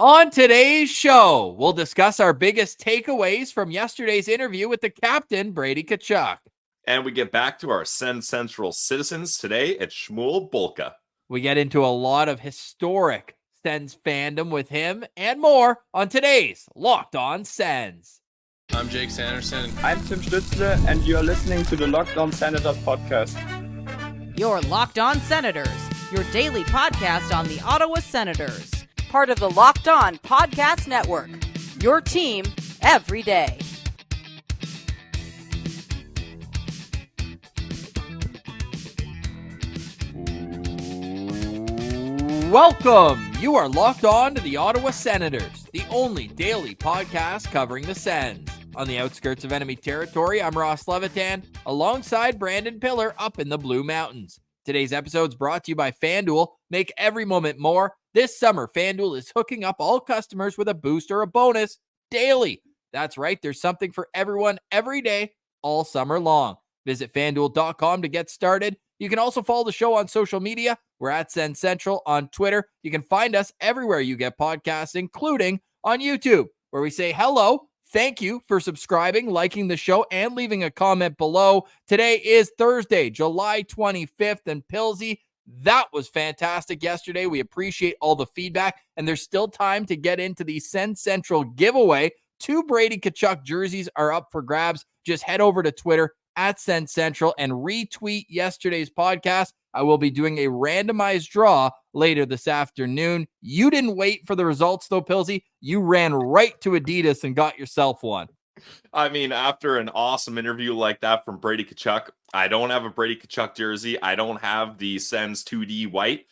On today's show, we'll discuss our biggest takeaways from yesterday's interview with the captain, Brady Tkachuk. And we get back to our SensCentral Citizens. Today, it's Shmuel Bulka. We get into a lot of historic Sens fandom with him and more on today's Locked On Sens. I'm Jake Sanderson. I'm Tim Stützle, and you're listening to the Locked On Senators podcast. You're Locked On Senators, your daily podcast on the Ottawa Senators. Part of the Locked On Podcast Network, your team every day. Welcome! You are locked on to the Ottawa Senators, the only daily podcast covering the Sens. On the outskirts of enemy territory, I'm Ross Levitan, alongside Brandon Piller up in the Blue Mountains. Today's episode is brought to you by FanDuel. Make every moment more. This summer, FanDuel is hooking up all customers with a boost or a bonus daily. That's right, there's something for everyone every day, all summer long. Visit FanDuel.com to get started. You can also follow the show on social media. We're at SensCentral on Twitter. You can find us everywhere you get podcasts, including on YouTube, where we say hello. Thank you for subscribing, liking the show, and leaving a comment below. Today is Thursday, July 25th, and Pilsy, that was fantastic yesterday. We appreciate all the feedback, and there's still time to get into the SensCentral giveaway. 2 Brady Tkachuk jerseys are up for grabs. Just head over to Twitter at SensCentral and retweet yesterday's podcast. I will be doing a randomized draw later this afternoon. You didn't wait for the results, though, Pilsy. You ran right to Adidas and got yourself one. I mean, after an awesome interview like that from Brady Tkachuk, I don't have a Brady Tkachuk jersey. I don't have the Sens 2D white.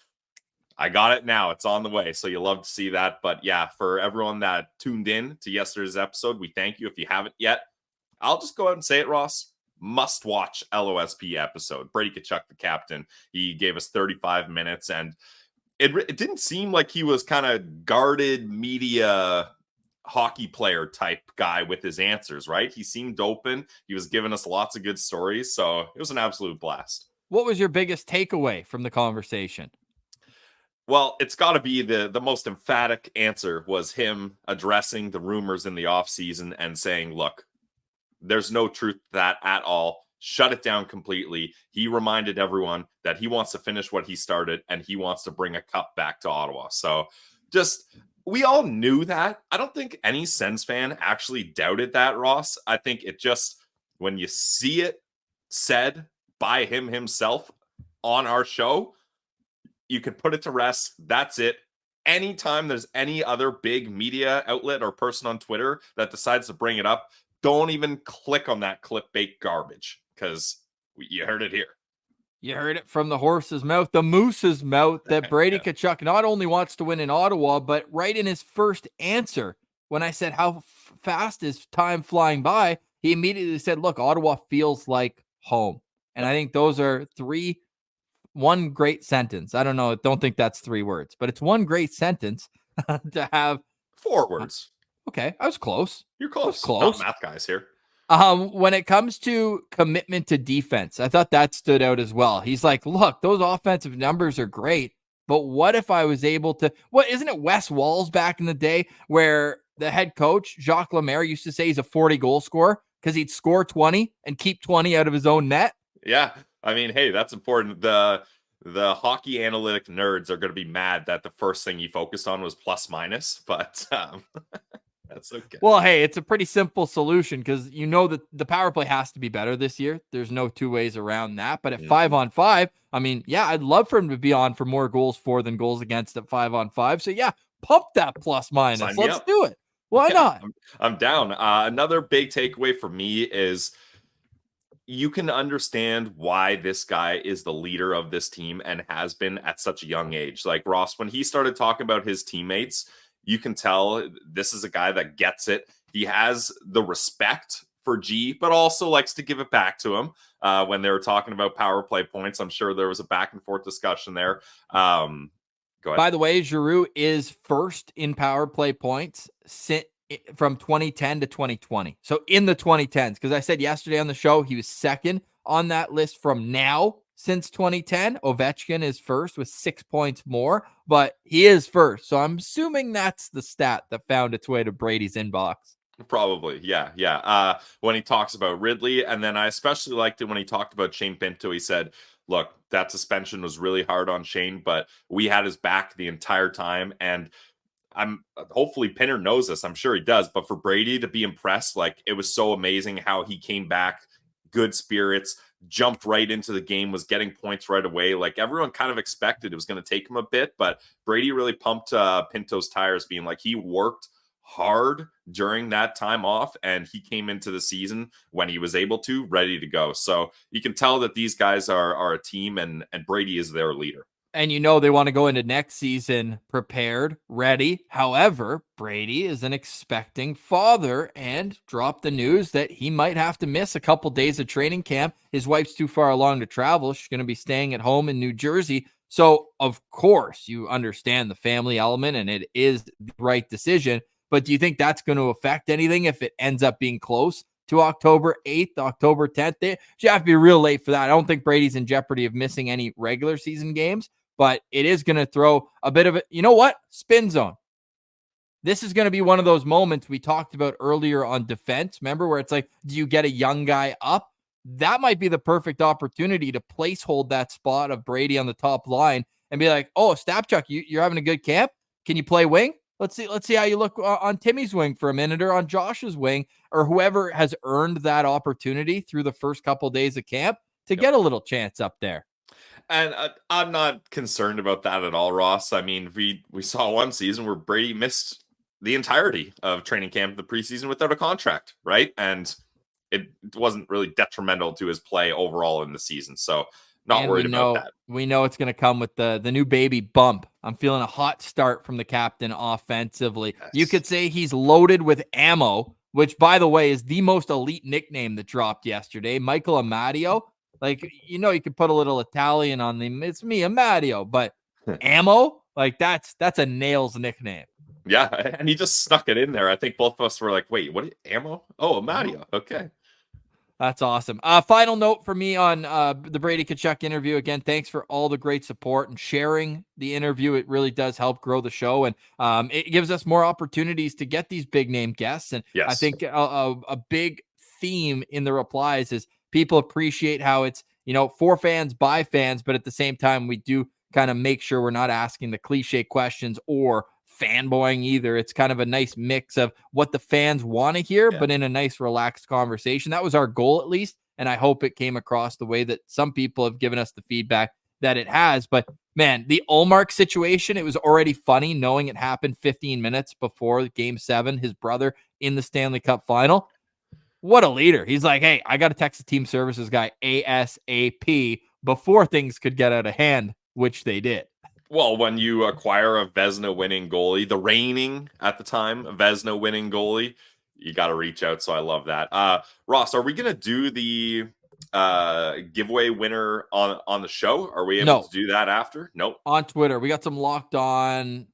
I got it now. It's on the way. So you'll love to see that. But yeah, for everyone that tuned in to yesterday's episode, we thank you. If you haven't yet, I'll just go ahead and say it, Ross. Must watch LOSP episode. Brady Tkachuk, the captain, he gave us 35 minutes, and it didn't seem like he was kind of guarded media hockey player type guy with his answers, right? He seemed open. He was giving us lots of good stories, so it was an absolute blast. What was your biggest takeaway from the conversation? Well, it's got to be the most emphatic answer was him addressing the rumors in the offseason and saying, look, there's no truth to that at all. Shut it down completely. He reminded everyone that he wants to finish what he started and he wants to bring a cup back to Ottawa. So just, we all knew that. I don't think any Sens fan actually doubted that, Ross. I think it just, when you see it said by him himself on our show, you can put it to rest. That's it. Anytime there's any other big media outlet or person on Twitter that decides to bring it up, don't even click on that clickbait garbage because you heard it here. You heard it from the horse's mouth, the moose's mouth, that Brady Tkachuk not only wants to win in Ottawa, but right in his first answer, when I said, how fast is time flying by? He immediately said, look, Ottawa feels like home. And I think those are one great sentence. I don't think that's 3 words, but it's one great sentence to have. 4 words. Okay, I was close. You're close. Close. Not math guys here. When it comes to commitment to defense, I thought that stood out as well. He's like, look, those offensive numbers are great, but what if I was able to, isn't it Wes Walls back in the day where the head coach, Jacques Lemaire, used to say he's a 40 goal scorer because he'd score 20 and keep 20 out of his own net? Yeah. I mean, hey, that's important. The hockey analytic nerds are going to be mad that the first thing he focused on was plus minus, but that's okay. Well, hey, it's a pretty simple solution because you know that the power play has to be better this year. There's no 2 ways around that. But at 5-on-5, I mean, yeah, I'd love for him to be on for more goals for than goals against at 5-on-5. So yeah, pump that plus minus. Let's do it. Why not? I'm down. Another big takeaway for me is you can understand why this guy is the leader of this team and has been at such a young age. Like Ross, when he started talking about his teammates, you can tell this is a guy that gets it. He has the respect for G, but also likes to give it back to him. When they were talking about power play points, I'm sure there was a back and forth discussion there. Go ahead. By the way, Giroux is first in power play points from 2010 to 2020. So in the 2010s, because I said yesterday on the show, he was second on that list from now since 2010. Ovechkin is first with 6 points more, but he is first. So I'm assuming that's the stat that found its way to Brady's inbox. Probably. Yeah. When he talks about Ridley, and then I especially liked it when he talked about Shane Pinto. He said, look, that suspension was really hard on Shane, but we had his back the entire time. And I'm hopefully Pinner knows this. I'm sure he does. But for Brady to be impressed, like, it was so amazing how he came back, good spirits, jumped right into the game, was getting points right away. Like, everyone kind of expected it was going to take him a bit, but Brady really pumped Pinto's tires, being like, he worked hard during that time off, and he came into the season when he was able to, ready to go. So you can tell that these guys are a team, and Brady is their leader. And they want to go into next season prepared, ready. However, Brady is an expecting father and dropped the news that he might have to miss a couple days of training camp. His wife's too far along to travel. She's going to be staying at home in New Jersey. So, of course, you understand the family element, and it is the right decision. But do you think that's going to affect anything if it ends up being close to October 8th, October 10th? You have to be real late for that. I don't think Brady's in jeopardy of missing any regular season games, but it is going to throw a bit of a, spin zone. This is going to be one of those moments we talked about earlier on defense. Remember, where it's like, do you get a young guy up? That might be the perfect opportunity to place hold that spot of Brady on the top line and be like, oh, Stapchuk, you're having a good camp. Can you play wing? Let's see how you look on Timmy's wing for a minute, or on Josh's wing, or whoever has earned that opportunity through the first couple of days of camp to get a little chance up there. And I'm not concerned about that at all, Ross. I mean, we saw one season where Brady missed the entirety of training camp, the preseason, without a contract, right? And it wasn't really detrimental to his play overall in the season. So not worried about that. We know it's going to come with the new baby bump. I'm feeling a hot start from the captain offensively. Yes. You could say he's loaded with ammo, which, by the way, is the most elite nickname that dropped yesterday. Michael Amadio. Like, you could put a little Italian on them. It's me, Amadio. But ammo, like, that's a nails nickname. Yeah, and he just snuck it in there. I think both of us were like, wait, what? Ammo? Oh, Amadio. Okay. That's awesome. Final note for me on the Brady Tkachuk interview. Again, thanks for all the great support and sharing the interview. It really does help grow the show, and it gives us more opportunities to get these big name guests. And yes. I think a big theme in the replies is people appreciate how it's, for fans by fans, but at the same time, we do kind of make sure we're not asking the cliche questions or fanboying either. It's kind of a nice mix of what the fans want to hear, but in a nice, relaxed conversation. That was our goal, at least. And I hope it came across the way that some people have given us the feedback that it has. But man, the Ullmark situation, it was already funny knowing it happened 15 minutes before Game 7, his brother in the Stanley Cup final. What a leader. He's like, hey, I got to text the team services guy ASAP before things could get out of hand, which they did. Well, when you acquire a Vezina winning goalie, the reigning at the time Vezina winning goalie, you got to reach out. So I love that. Ross, are we going to do the giveaway winner on the show? Are we able to do that after? Nope. On Twitter, we got some locked on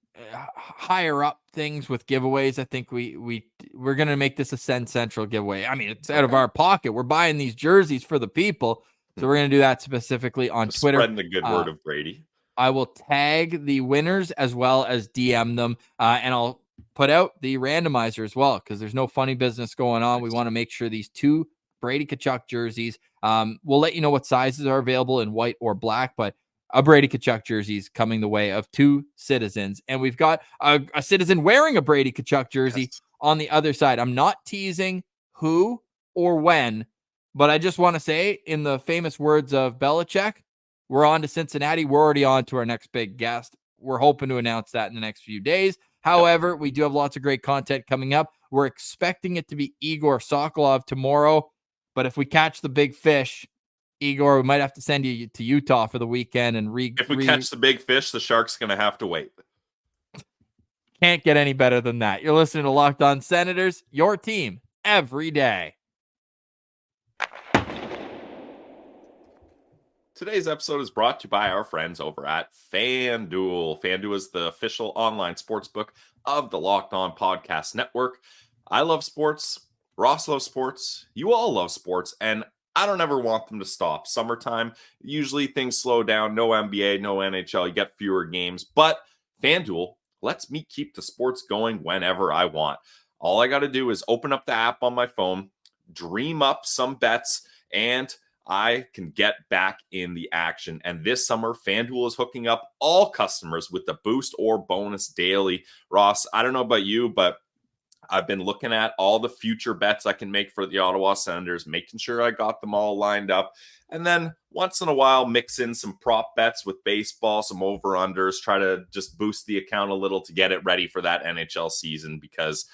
higher up things with giveaways. I think we're going to make this a SensCentral giveaway. I mean, it's out of our pocket. We're buying these jerseys for the people. So we're going to do that specifically on Twitter. Spreading the good word of Brady. I will tag the winners as well as DM them, and I'll put out the randomizer as well, because there's no funny business going on. We want to make sure these 2 Brady Tkachuk jerseys, we'll let you know what sizes are available in white or black, but a Brady Tkachuk jersey is coming the way of 2 citizens. And we've got a citizen wearing a Brady Tkachuk jersey on the other side. I'm not teasing who or when, but I just want to say, in the famous words of Belichick, we're on to Cincinnati. We're already on to our next big guest. We're hoping to announce that in the next few days. However, we do have lots of great content coming up. We're expecting it to be Igor Sokolov tomorrow. But if we catch the big fish, Igor, we might have to send you to Utah for the weekend. And if we catch the big fish, the Shark's going to have to wait. Can't get any better than that. You're listening to Locked On Senators, your team every day. Today's episode is brought to you by our friends over at FanDuel. FanDuel is the official online sportsbook of the Locked On Podcast Network. I love sports. Ross loves sports. You all love sports. And I don't ever want them to stop. Summertime, usually things slow down. No NBA, no NHL. You get fewer games. But FanDuel lets me keep the sports going whenever I want. All I got to do is open up the app on my phone, dream up some bets, and I can get back in the action. And this summer, FanDuel is hooking up all customers with the boost or bonus daily. Ross, I don't know about you, but I've been looking at all the future bets I can make for the Ottawa Senators, making sure I got them all lined up. And then once in a while, mix in some prop bets with baseball, some over-unders, try to just boost the account a little to get it ready for that NHL season, because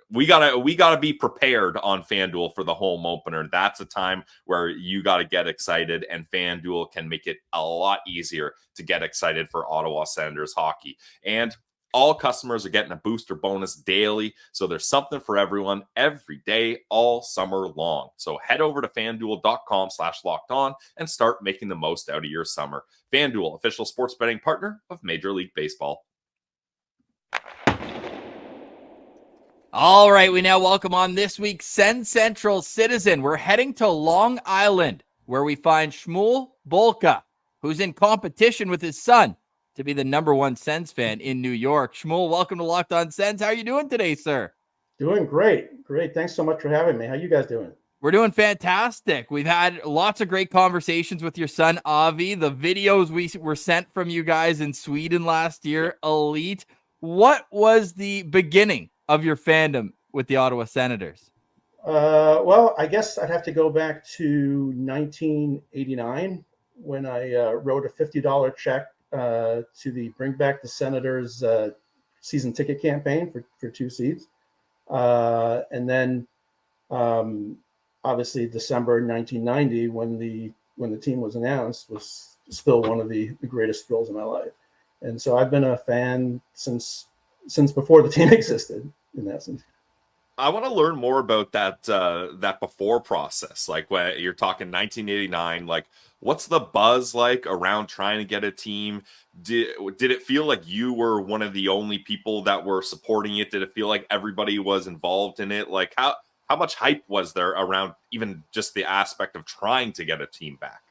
we gotta be prepared on FanDuel for the home opener. That's a time where you gotta get excited, and FanDuel can make it a lot easier to get excited for Ottawa Senators hockey. And all customers are getting a booster bonus daily, so there's something for everyone every day, all summer long. So head over to FanDuel.com/lockedon and start making the most out of your summer. FanDuel, official sports betting partner of Major League Baseball. All right, we now welcome on this week's SensCentral Citizen. We're heading to Long Island, where we find Shmuel Bulka, who's in competition with his son to be the #1 Sens fan in New York. Shmuel, welcome to Locked On Sens. How are you doing today, sir? Doing great. Great. Thanks so much for having me. How you guys doing? We're doing fantastic. We've had lots of great conversations with your son, Avi. The videos we were sent from you guys in Sweden last year, elite. What was the beginning of your fandom with the Ottawa Senators? Well, I guess I'd have to go back to 1989 when I wrote a $50 check to the Bring Back the Senators season ticket campaign for 2 seats. And then obviously December 1990, when the team was announced, was still one of the greatest thrills of my life. And so I've been a fan since before the team existed, in essence. I want to learn more about that before process. Like when you're talking 1989, like what's the buzz like around trying to get a team? Did it feel like you were one of the only people that were supporting it? Did it feel like everybody was involved in it? Like how much hype was there around even just the aspect of trying to get a team back?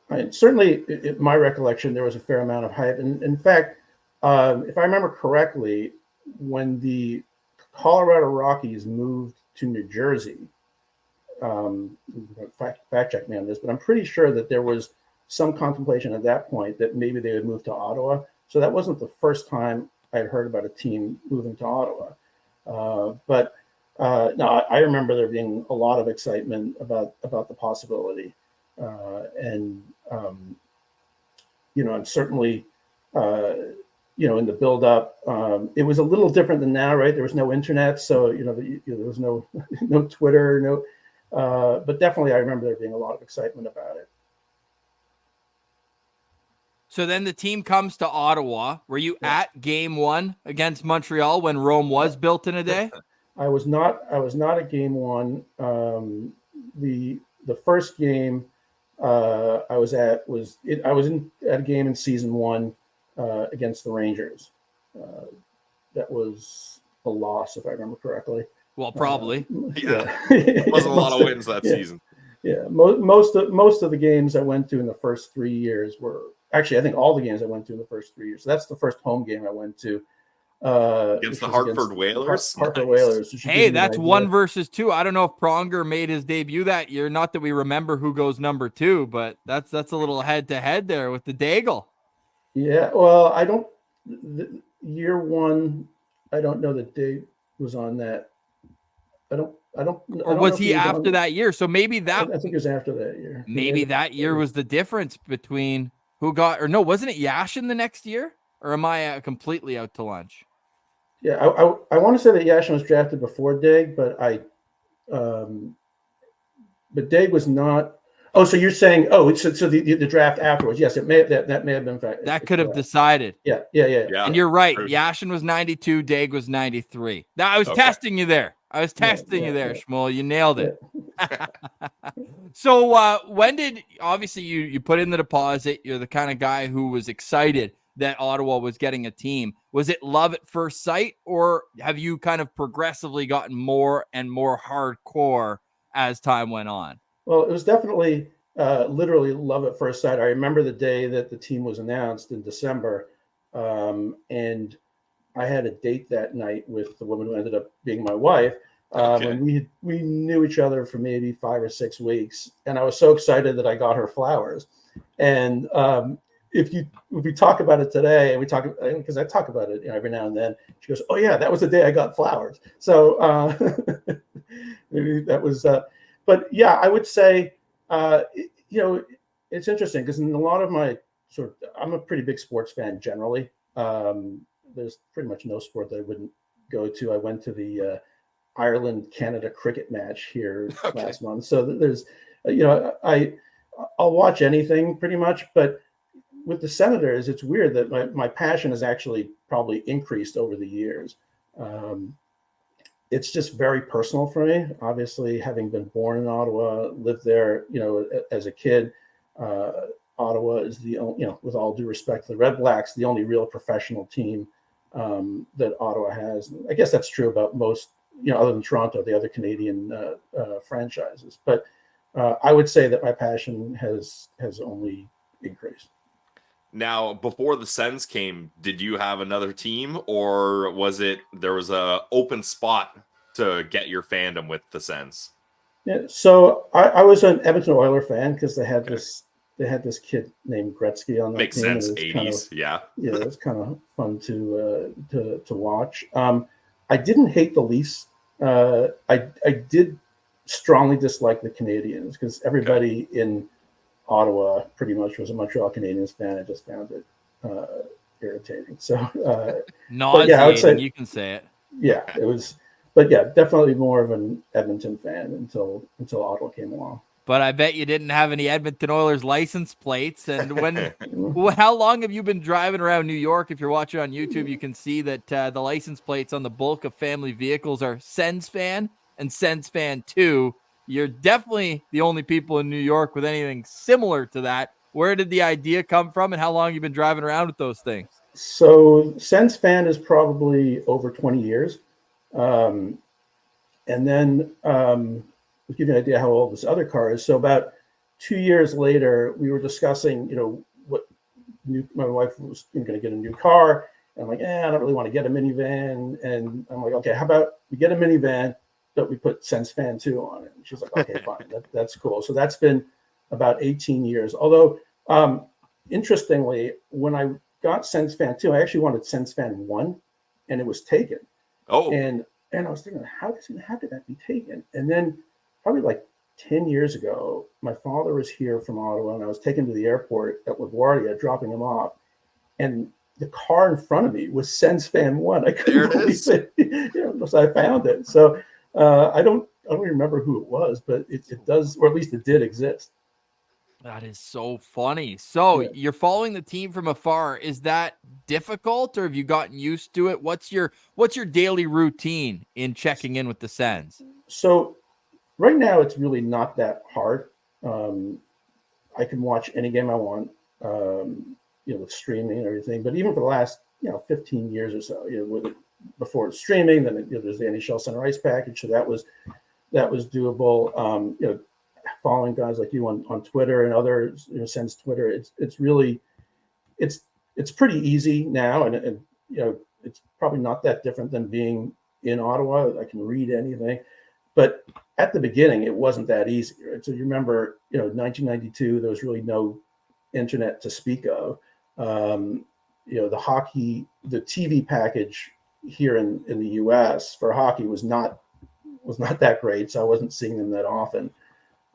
Right. Certainly, in my recollection, there was a fair amount of hype. And in fact, if I remember correctly, when the Colorado Rockies moved to New Jersey, fact check me on this, but I'm pretty sure that there was some contemplation at that point that maybe they would move to Ottawa. So that wasn't the first time I'd heard about a team moving to Ottawa. But no, I remember there being a lot of excitement about the possibility. And certainly, in the build up, it was a little different than now, right? There was no internet. So, there was no Twitter, but definitely I remember there being a lot of excitement about it. So then the team comes to Ottawa. Were you at game 1 against Montreal when Rome was built in a day? I was not at game 1. The first game I was at at a game in season 1 against the Rangers. That was a loss, if I remember correctly. Well, probably. It wasn't a lot of wins that season. Yeah, most of the games I went to in the first 3 years were actually, I think all the games I went to in the first 3 years. So that's the first home game I went to. Against the Hartford Whalers. Hartford Whalers. Hey, that's 1 versus 2. I don't know if Pronger made his debut that year. Not that we remember who goes number 2, but that's a little head-to-head there with the Daigle. Yeah, well, year 1, I don't know that Dave was on that. Or was he after that year? So maybe that. I think it was after that year. Maybe that year was the difference between who got, or no, wasn't it Yashin the next year? Or am I completely out to lunch? Yeah, I want to say that Yashin was drafted before Dag, but Dag was not. Oh, so you're saying, so the draft afterwards? Yes, that may have been fact. That could have decided. Yeah. And you're right. Yashin was 92. Dag was 93. Now I was testing you there. Shmuel. You nailed it. So when did, obviously you put in the deposit? You're the kind of guy who was excited that Ottawa was getting a team. Was it love at first sight, or have you kind of progressively gotten more and more hardcore as time went on? Well, it was definitely literally love at first sight. I remember the day that the team was announced in December, and I had a date that night with the woman who ended up being my wife. Okay. And we knew each other for maybe 5 or 6 weeks, and I was so excited that I got her flowers. And if we talk about it today, and we talk because I talk about it every now and then, she goes, "Oh yeah, that was the day I got flowers." So maybe that was. But yeah, I would say it's interesting because in a lot of my I'm a pretty big sports fan generally. There's pretty much no sport that I wouldn't go to. I went to the Ireland-Canada cricket match here last month. So there's, I'll watch anything pretty much, but with the Senators, it's weird that my passion has actually probably increased over the years. It's just very personal for me. Obviously, having been born in Ottawa, lived there, as a kid, Ottawa is the only, with all due respect to the Red Blacks, the only real professional team that Ottawa has. I guess that's true about most, other than Toronto, the other Canadian franchises. But I would say that my passion has only increased. Now, before the Sens came, did you have another team, or was it there was a open spot to get your fandom with the Sens? Yeah, so I was an Edmonton Oiler fan because they had this kid named Gretzky on that Makes team. sense. And 80s, yeah. Yeah, it was kind of fun to watch. I didn't hate the Leafs. I did strongly dislike the Canadians because everybody in Ottawa pretty much was a Montreal Canadiens fan. I just found it irritating. So, nauseating. Yeah, I would say, you can say it. Yeah, it was. But yeah, definitely more of an Edmonton fan until Ottawa came along. But I bet you didn't have any Edmonton Oilers license plates. And how long have you been driving around New York? If you're watching on YouTube, you can see that the license plates on the bulk of family vehicles are Sens fan and Sens fan 2. You're definitely the only people in New York with anything similar to that. Where did the idea come from, and how long have you been driving around with those things? So Sens fan is probably over 20 years. And then to give you an idea how old this other car is. So about 2 years later, we were discussing, my wife was going to get a new car. And I'm like, I don't really want to get a minivan. And I'm like, okay, how about we get a minivan, but we put Sens Fan 2 on it. And she's like, okay, fine. That's cool. So that's been about 18 years. Although, interestingly, when I got Sens Fan 2, I actually wanted Sens Fan 1, and it was taken. Oh. And I was thinking, how did that be taken? And then probably like 10 years ago, my father was here from Ottawa, and I was taken to the airport at LaGuardia, dropping him off. And the car in front of me was Sens Fan 1. I couldn't believe it. So I found it. So I don't remember who it was, but it does, or at least it did exist. That is so funny. So You're following the team from afar. Is that difficult, or have you gotten used to it? What's your daily routine in checking in with the Sens? So right now it's really not that hard. I can watch any game I want, with streaming and everything. But even for the last 15 years or so, before streaming, then there's the NHL Center Ice package, so that was doable. Following guys like you on Twitter and others, Sens Twitter, it's really it's pretty easy now, and it's probably not that different than being in Ottawa. I can read anything, but at the beginning it wasn't that easy, right? So you remember, 1992, there was really no internet to speak of. The hockey, the TV package here in the U.S. for hockey was not that great, so I wasn't seeing them that often.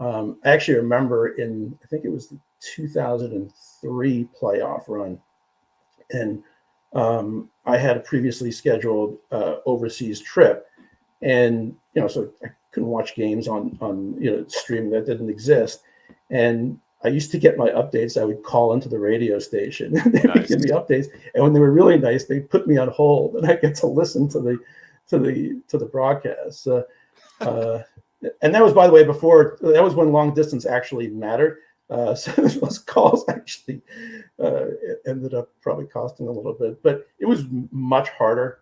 I actually remember I think it was the 2003 playoff run, and I had a previously scheduled overseas trip, and so I couldn't watch games on streaming. That didn't exist, and I used to get my updates. I would call into the radio station. They would give me updates, and when they were really nice, they put me on hold, and I get to listen to the broadcast. And that was, by the way, that was when long distance actually mattered. So those calls actually ended up probably costing a little bit, but it was much harder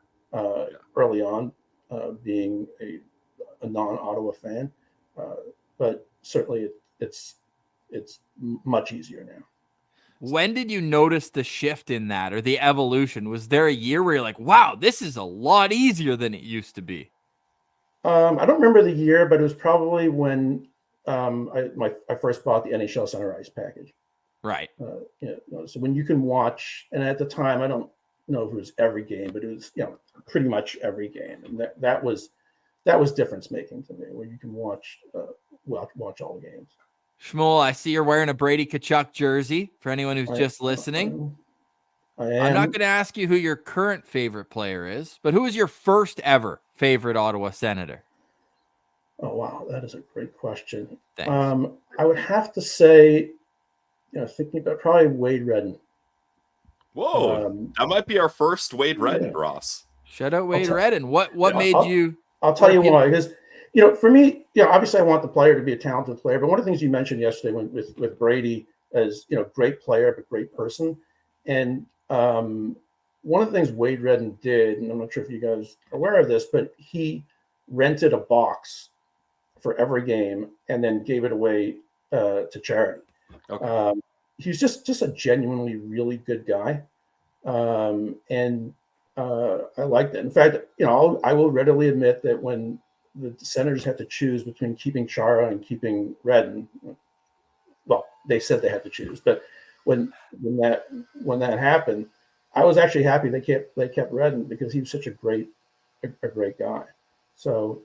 early on, being a non-Ottawa fan. But certainly it's much easier now. When did you notice the shift in that or the evolution? Was there a year where you're like, wow, this is a lot easier than it used to be? I don't remember the year, but it was probably when I first bought the NHL Center Ice package. Right. So when you can watch, and at the time, I don't know if it was every game, but it was pretty much every game, and that was difference making to me, where you can watch all the games. Shmuel, I see you're wearing a Brady Tkachuk jersey for anyone who's just listening. I am. I'm not going to ask you who your current favorite player is, but who is your first ever favorite Ottawa Senator? Oh, wow. That is a great question. Thanks. I would have to say, thinking about probably Wade Redden. Whoa, that might be our first Wade Redden, Ross. Shout out Wade Redden. What made you? I'll tell you why. Because for me, obviously I want the player to be a talented player. But one of the things you mentioned yesterday with Brady as great player but great person, and one of the things Wade Redden did, and I'm not sure if you guys are aware of this, but he rented a box for every game and then gave it away to charity. Okay. He's just a genuinely really good guy, and I like that. In fact, I will readily admit that when the Senators had to choose between keeping Chara and keeping Redden, well, they said they had to choose, but when that happened, I was actually happy they kept Redden because he was such a great guy. So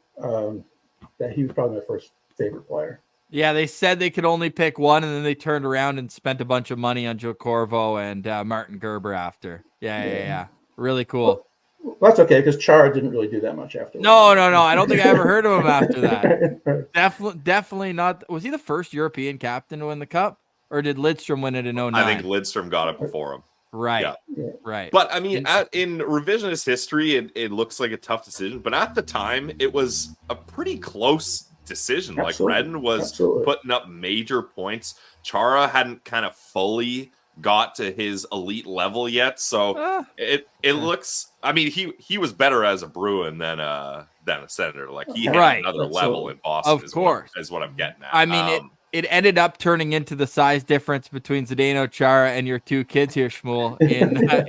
that he was probably my first favorite player. Yeah, they said they could only pick one, and then they turned around and spent a bunch of money on Joe Corvo and Martin Gerber after. Yeah. Really cool. Well, that's okay, because Chara didn't really do that much after. No. I don't think I ever heard of him after that. Definitely not. Was he the first European captain to win the Cup? Or did Lidstrom win it in 09? I think Lidstrom got it before him. Right. Yeah. Right. But I mean, in revisionist history, it looks like a tough decision. But at the time, it was a pretty close decision. Absolutely. Like Redden was putting up major points. Chara hadn't kind of fully got to his elite level yet. So it looks. I mean, he was better as a Bruin than a Senator. Like he had another level in Boston. Of course, is what I'm getting at. I mean, it ended up turning into the size difference between Zdeno Chara and your two kids here, Shmuel.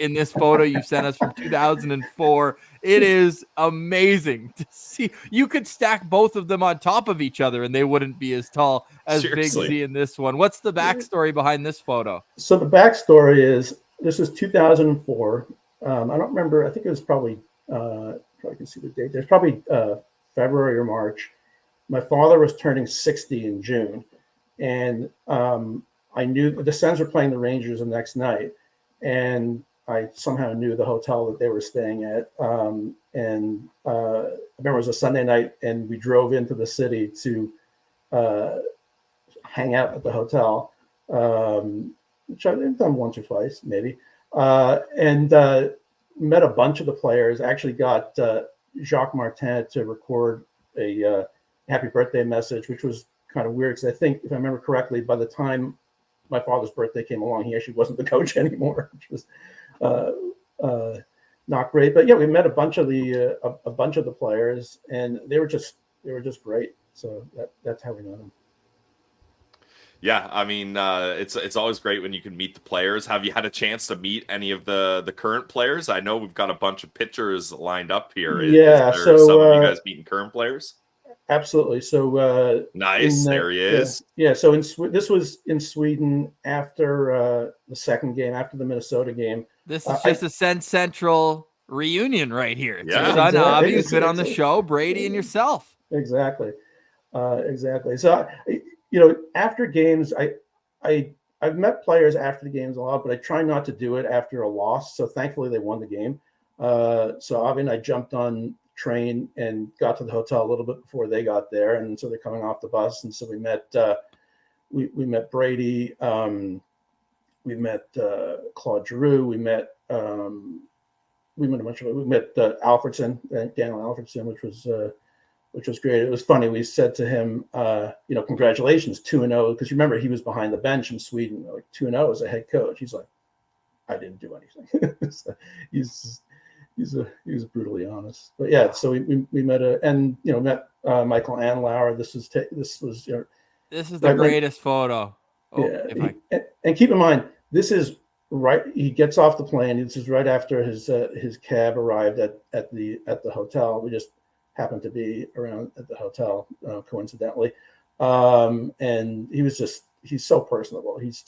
In this photo you sent us from 2004, it is amazing to see. You could stack both of them on top of each other, and they wouldn't be as tall as Big Z in this one. What's the backstory behind this photo? So the backstory is this is 2004. I don't remember. I think it was probably. I can see the date. There's probably February or March. My father was turning 60 in June. And I knew the Sens were playing the Rangers the next night, and I somehow knew the hotel that they were staying at. And I remember it was a Sunday night, and we drove into the city to hang out at the hotel, which I've done once or twice, maybe, and met a bunch of the players. Actually got Jacques Martin to record a happy birthday message, which was kind of weird because I think, if I remember correctly, by the time my father's birthday came along, he actually wasn't the coach anymore, which was not great. But yeah, we met a bunch of the players, and they were just great. So that's how we met them. Yeah, I mean, it's always great when you can meet the players. Have you had a chance to meet any of the current players? I know we've got a bunch of pictures lined up here. Is there some of you guys meeting current players? Absolutely. So nice. There he is. Yeah. So this was in Sweden after the second game, after the Minnesota game. This is just a SensCentral reunion right here. It's yeah, your son Avi, who's been on the show, Brady, and yourself. Exactly. So after games, I've met players after the games a lot, but I try not to do it after a loss. So thankfully they won the game. So Avi and I jumped on train and got to the hotel a little bit before they got there, and so they're coming off the bus, and so we met we met Brady, we met Claude Giroux, we met a bunch of, we met Alfredson, Daniel Alfredson, which was great. It was funny. We said to him, congratulations, 2-0, because you remember he was behind the bench in Sweden, like 2-0 as a head coach. He's like, I didn't do anything. So he was brutally honest. But yeah, so we met met Michael Anlauer. This was This is the greatest photo. Oh, yeah, and keep in mind, this is right. He gets off the plane. This is right after his cab arrived at the hotel. We just happened to be around at the hotel coincidentally, and he's so personable. He's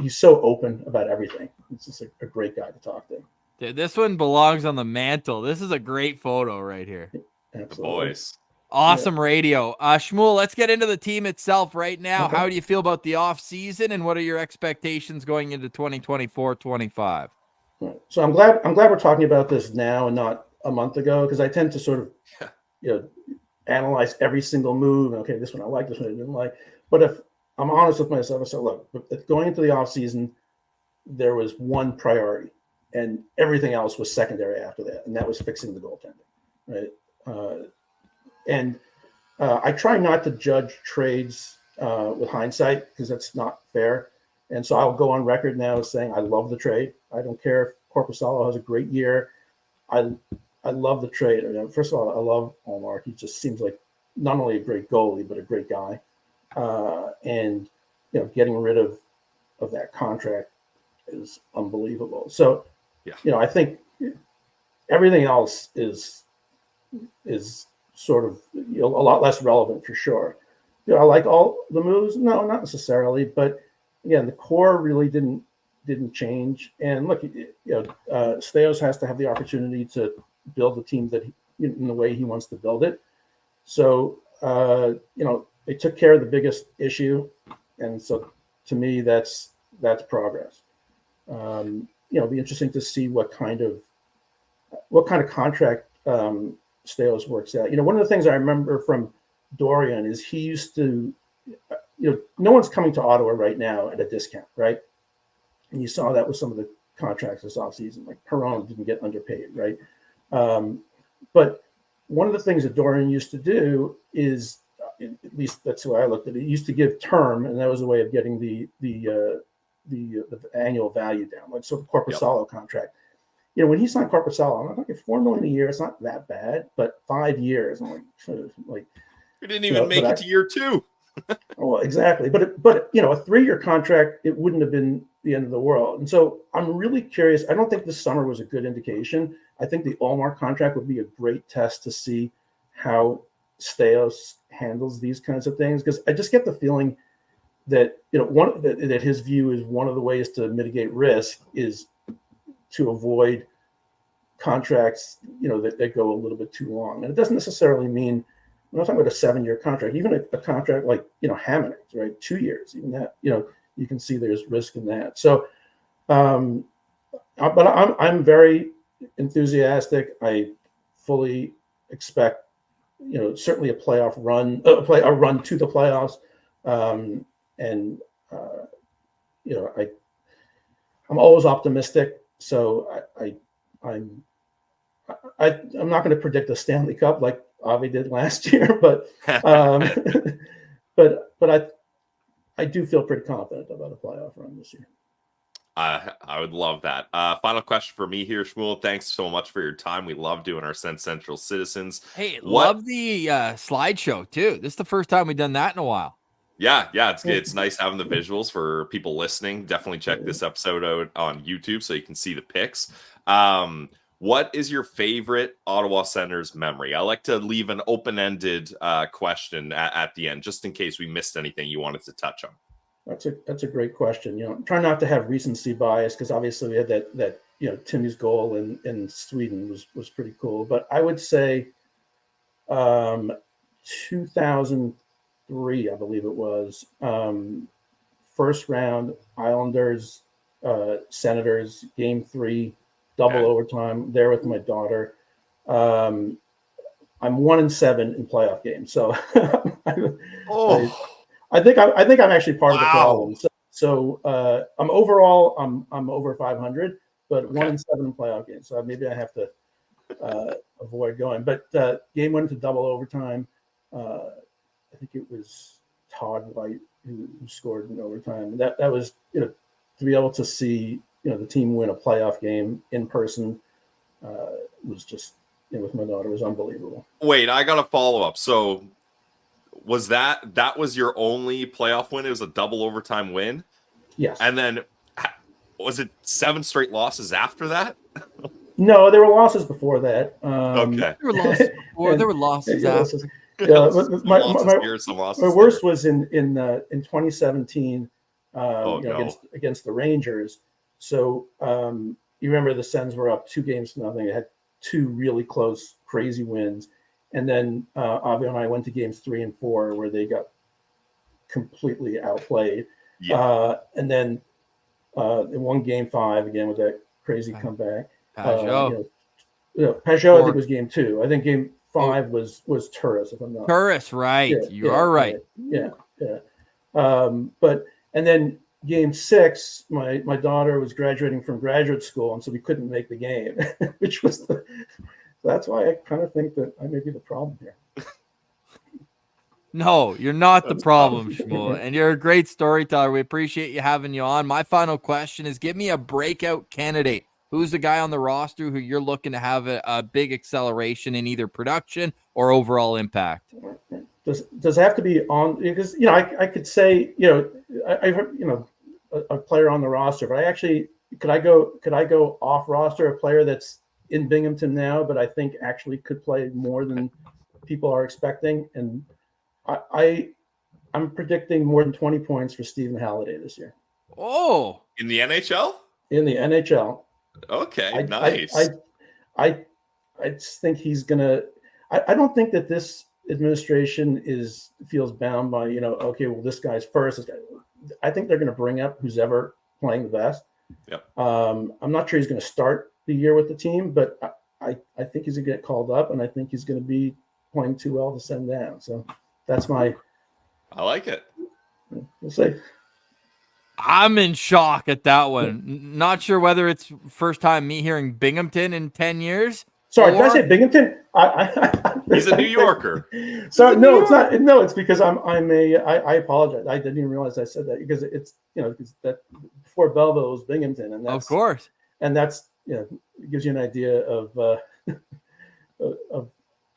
so open about everything. He's just a great guy to talk to. Dude, this one belongs on the mantle. This is a great photo right here. Absolutely. The boys. Awesome radio. Shmuel, let's get into the team itself right now. Okay. How do you feel about the off season, and what are your expectations going into 2024-25? So I'm glad we're talking about this now and not a month ago, because I tend to sort of analyze every single move. Okay, this one I like, this one I didn't like. But if I'm honest with myself, I said, look, going into the off season, there was one priority, and everything else was secondary after that, and that was fixing the goaltending, right? And I try not to judge trades with hindsight, because that's not fair. And so I'll go on record now saying I love the trade. I don't care if Korpisalo has a great year. I love the trade. First of all, I love Ullmark. He just seems like not only a great goalie, but a great guy. And getting rid of that contract is unbelievable. So, I think everything else is sort of a lot less relevant for sure. I like all the moves. No, not necessarily, but again, the core really didn't change. And look, Staios has to have the opportunity to build the team that in the way he wants to build it. So they took care of the biggest issue, and so to me, that's progress. It'll be interesting to see what kind of contract Staios works out. One of the things I remember from Dorian is he used to, no one's coming to Ottawa right now at a discount, right? And you saw that with some of the contracts this offseason, like Perron didn't get underpaid, right? But one of the things that Dorian used to do is, at least that's the way I looked at it, he used to give term, and that was a way of getting the annual value down. Like, so the Korpisalo contract. When he signed Korpisalo, I'm like, $4 million a year, it's not that bad, but 5 years, I'm like we didn't even make it to year 2. Well, exactly. But a 3-year contract, it wouldn't have been the end of the world. And so I'm really curious. I don't think this summer was a good indication. I think the Ullmark contract would be a great test to see how Staios handles these kinds of things, because I just get the feeling that that his view is one of the ways to mitigate risk is to avoid contracts that go a little bit too long. And it doesn't necessarily mean, I'm not talking about a 7-year contract, even a contract like Hamannik's, right? 2 years, even that, you can see there's risk in that. So but I'm very enthusiastic. I fully expect certainly a playoff run, a run to the playoffs. And I'm always optimistic. So I'm not going to predict a Stanley Cup like Avi did last year, but I do feel pretty confident about a playoff run this year. I would love that. Final question for me here, Shmuel. Thanks so much for your time. We love doing our SensCentral Citizens. Hey, love the slideshow too. This is the first time we've done that in a while. Yeah, it's nice having the visuals for people listening. Definitely check this episode out on YouTube so you can see the pics. What is your favorite Ottawa Senators memory? I like to leave an open-ended question at the end, just in case we missed anything you wanted to touch on. That's a great question. Try not to have recency bias, because obviously we had that Timmy's goal in Sweden was pretty cool. But I would say 2003, I believe it was, first round Islanders, Senators, Game 3, double overtime. There with my daughter. I'm 1-7 in playoff games, so I think I'm actually part of the problem. So I'm overall I'm over 500, but 1-7 in playoff games. So maybe I have to avoid going. But game went into double overtime. I think it was Todd White who scored in overtime. That was to be able to see the team win a playoff game in person was just with my daughter was unbelievable. Wait, I got a follow up. So was that was your only playoff win? It was a double overtime win. Yes. And then was it 7 straight losses after that? No, there were losses before that. Okay. There were losses before. There were losses after. My worst was in 2017. Against the Rangers. So you remember the Sens were up 2-0. They had 2 really close, crazy wins, and then Avi and I went to games 3 and 4 where they got completely outplayed. Yeah. And then they won game 5 again with that crazy comeback. Pajot. Pajot, I think, was game 2. I think game 5 was Turris, if I'm not. Turris, right? Yeah, you are right. Yeah. And then game 6, my daughter was graduating from graduate school, and so we couldn't make the game, which was that's why I kind of think that I may be the problem here. No, you're not the problem, Shmuel, and you're a great storyteller. We appreciate you having you on. My final question is, give me a breakout candidate. Who's the guy on the roster who you're looking to have a big acceleration in either production or overall impact? Does it have to be on? Because I could say a player on the roster, but I actually could I go off roster, a player that's in Binghamton now, but I think actually could play more than people are expecting, and I'm predicting more than 20 points for Stephen Halliday this year. Oh, in the NHL? In the NHL. Okay, nice. I just think he's gonna. I don't think that this administration feels bound by okay, well, this guy's first. This guy. I think they're going to bring up who's ever playing the best. Yep. I'm not sure he's going to start the year with the team, but I think he's going to get called up, and I think he's going to be playing too well to send down. So that's my. I like it. We'll see. I'm in shock at that one. Not sure whether it's first time me hearing Binghamton in 10 years. Sorry, did I say Binghamton? He's a New Yorker. Sorry, no, it's not. No, it's because I apologize. I didn't even realize I said that because it's because that before Belleville was Binghamton, and that's, of course, and that's it gives you an idea of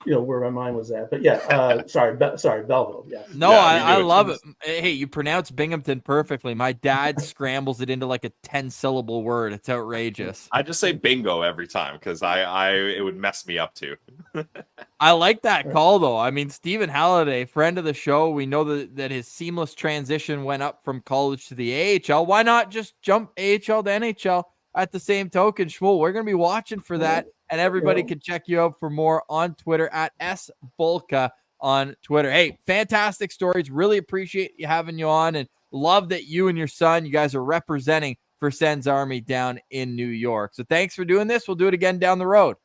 where my mind was at. But yeah, sorry, Belleville. Yeah. No, I love it. Hey, you pronounce Binghamton perfectly. My dad scrambles it into like a 10-syllable word. It's outrageous. I just say bingo every time because it would mess me up too. I like that call though. I mean, Stephen Halliday, friend of the show, we know that his seamless transition went up from college to the AHL. Why not just jump AHL to NHL at the same token, Shmuel? We're going to be watching for that. And everybody can check you out for more on Twitter at SBulka on Twitter. Hey, fantastic stories. Really appreciate you having you on, and love that you and your son, you guys are representing for Sens Army down in New York. So thanks for doing this. We'll do it again down the road.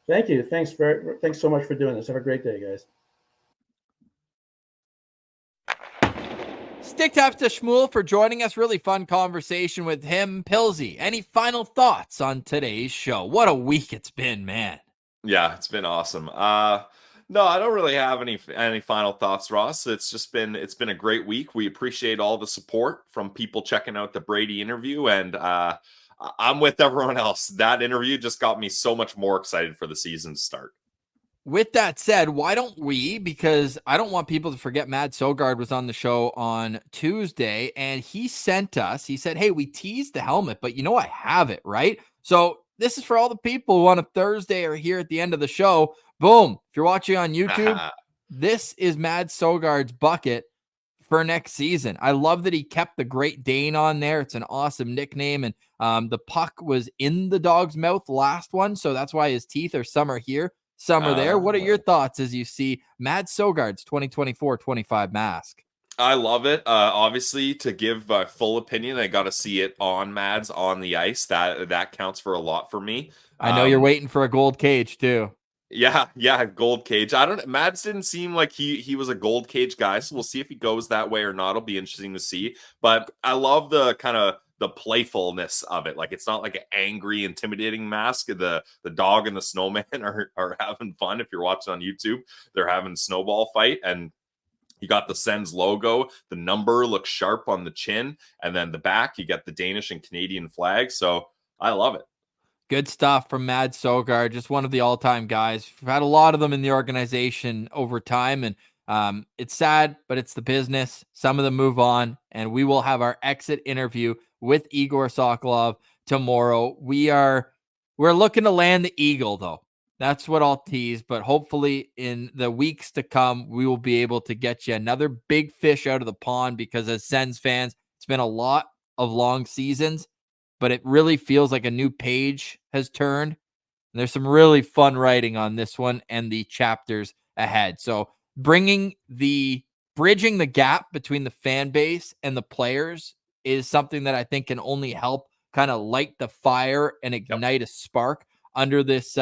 Thank you. Thanks so much for doing this. Have a great day, guys. Stick taps to Shmuel for joining us. Really fun conversation with him. Pilsy, any final thoughts on today's show? What a week it's been, man. Yeah, it's been awesome. No, I don't really have any final thoughts, Ross. It's been a great week. We appreciate all the support from people checking out the Brady interview, and I'm with everyone else. That interview just got me so much more excited for the season to start. With that said, why don't we, because I don't want people to forget Mad Sogard was on the show on Tuesday, and he said, hey, we teased the helmet, but I have it, right? So this is for all the people who on a Thursday are here at the end of the show. Boom. If you're watching on YouTube, this is Mad Sogard's bucket for next season. I love that he kept the Great Dane on there. It's an awesome nickname, and the puck was in the dog's mouth last one, so that's why his teeth are some are here. Some are there. What are your thoughts as you see Mad Sogard's 2024-25 mask? I love it. Obviously, to give my full opinion, I got to see it on Mads on the ice. That counts for a lot for me. I know you're waiting for a gold cage too. Yeah, gold cage. Mads didn't seem like he was a gold cage guy, so we'll see if he goes that way or not. It'll be interesting to see. But I love the kind of the playfulness of it. Like, it's not like an angry, intimidating mask. The dog and the snowman are having fun. If you're watching on YouTube, they're having a snowball fight, and you got the Sens logo. The number looks sharp on the chin, and then the back, you got the Danish and Canadian flag. So I love it. Good stuff from Mad Sogard, just one of the all-time guys. We've had a lot of them in the organization over time, and It's sad, but it's the business. Some of them move on, and we will have our exit interview with Igor Sokolov tomorrow. We're looking to land the eagle, though. That's what I'll tease, but hopefully in the weeks to come, we will be able to get you another big fish out of the pond, because as Sens fans, it's been a lot of long seasons, but it really feels like a new page has turned. And there's some really fun writing on this one and the chapters ahead. So bridging the gap between the fan base and the players is something that I think can only help kind of light the fire and ignite a spark under this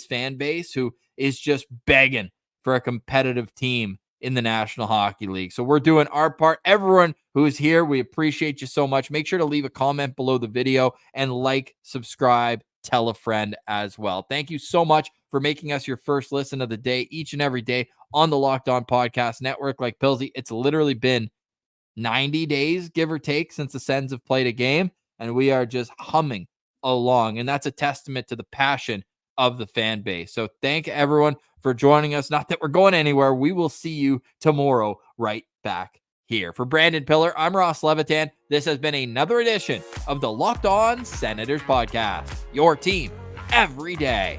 fan base, who is just begging for a competitive team in the National Hockey League. So we're doing our part. Everyone who is here, we appreciate you so much. Make sure to leave a comment below the video and like, subscribe, tell a friend as well. Thank you so much for making us your first listen of the day each and every day on the Locked On Podcast Network. Like Pilsy, it's literally been 90 days, give or take, since the Sens have played a game, and we are just humming along. And that's a testament to the passion of the fan base. So thank everyone for joining us. Not that we're going anywhere. We will see you tomorrow right back here. For Brandon Piller, I'm Ross Levitan. This has been another edition of the Locked On Senators podcast. Your team every day.